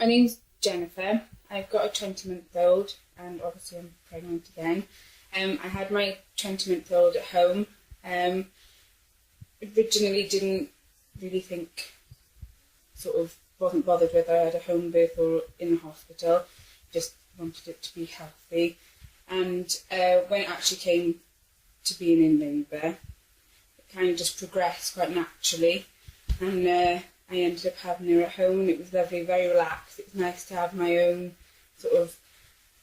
My name's Jennifer. I've got a 20-month-old and obviously I'm pregnant again. I had my 20-month-old at home. Originally didn't really think, wasn't bothered whether I had a home birth or in the hospital, just wanted it to be healthy. And when it actually came to being in labour, it kind of just progressed quite naturally, and I ended up having her at home, and it was lovely, very relaxed. It was nice to have my own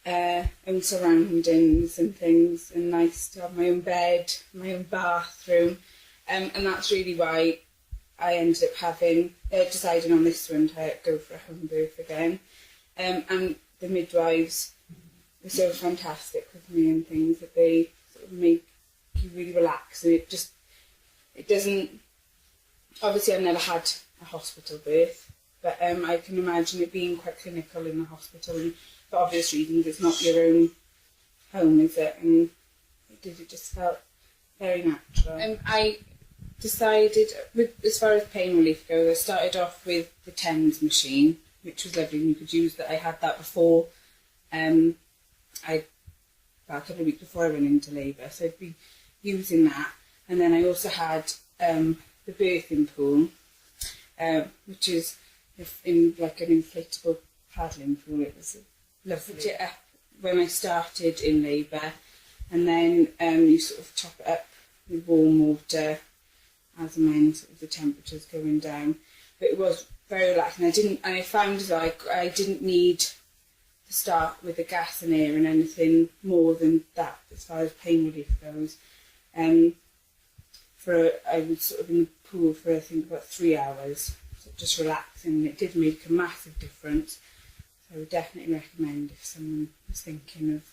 own surroundings and things, and nice to have my own bed, my own bathroom, and that's really why I ended up deciding on this one to go for a home birth again. And the midwives were so fantastic with me and things, that they sort of make you really relax, and it doesn't, obviously I've never had a hospital birth, but I can imagine it being quite clinical in the hospital, and for obvious reasons it's not your own home, is it? And it just felt very natural. I decided, as far as pain relief goes, I started off with the TENS machine, which was lovely, and you could use that. I had that before, a couple of weeks before I went into labour, so I'd be using that. And then I also had the birthing pool, which is in like an inflatable paddling pool. It was lovely. Put it up when I started in labour, and then you sort of top it up with warm water as and when the temperature's going down. But it was very relaxing. I found as well, I didn't need to start with the gas and air and anything more than that as far as pain relief goes. I was sort of in the pool for I think about 3 hours, so just relaxing, and it did make a massive difference. So I would definitely recommend, if someone was thinking of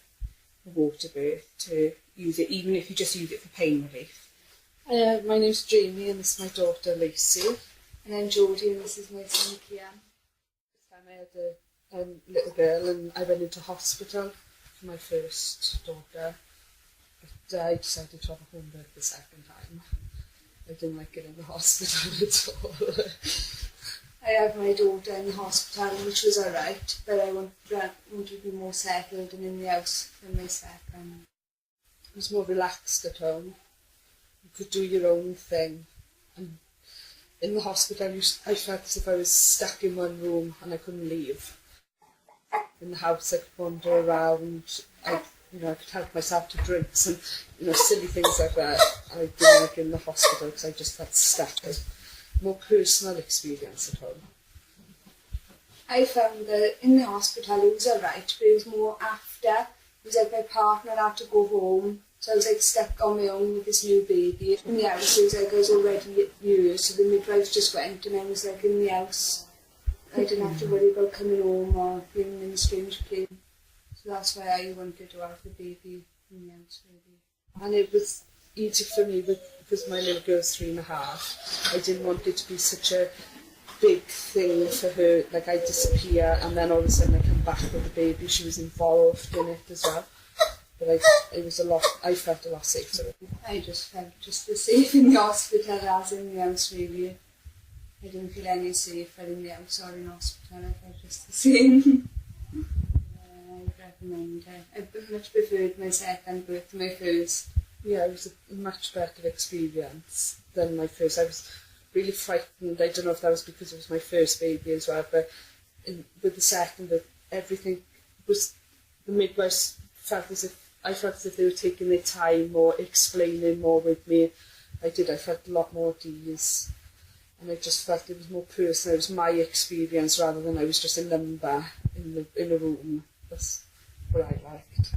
a water birth, to use it, even if you just use it for pain relief. My name's Jamie, and this is my daughter Lacey. And I'm Jodie, and this is my son Kian. This time I had a little girl, and I went into hospital for my first daughter, but I decided to have a home birth the second time. I didn't like it in the hospital at all. I had my daughter in the hospital, which was alright, but I wanted to be more settled and in the house for my second. I was more relaxed at home. You could do your own thing. And in the hospital, I felt as if I was stuck in one room and I couldn't leave. In the house, I could wander around. I could help myself to drinks and silly things like that. I didn't like in the hospital because I just felt stuck. A more personal experience at home. I found that in the hospital it was alright, but it was more after. It was like my partner had to go home, so I was like stuck on my own with this new baby. In the house, it was like I was already years, so the midwife just went, and I was like in the house. I didn't have to worry about coming home or being in a strange place. So that's why I wanted to have the baby in the house, really. And it was easy for me because my little girl's 3.5. I didn't want it to be such a big thing for her, like I disappear and then all of a sudden I come back with the baby. She was involved in it as well. But I felt a lot safer. I just felt just as safe in the hospital as in the house, really. I didn't feel any safer in the house or in hospital. I felt just the same. I would recommend it. I much preferred my second birth to my first. Yeah, it was a much better experience than my first. I was really frightened. I don't know if that was because it was my first baby as well, but with the second, everything was, the midwives I felt as if they were taking their time or explaining more with me. I felt a lot more at ease, and I just felt it was more personal. It was my experience rather than I was just a number in a room. That's what I liked.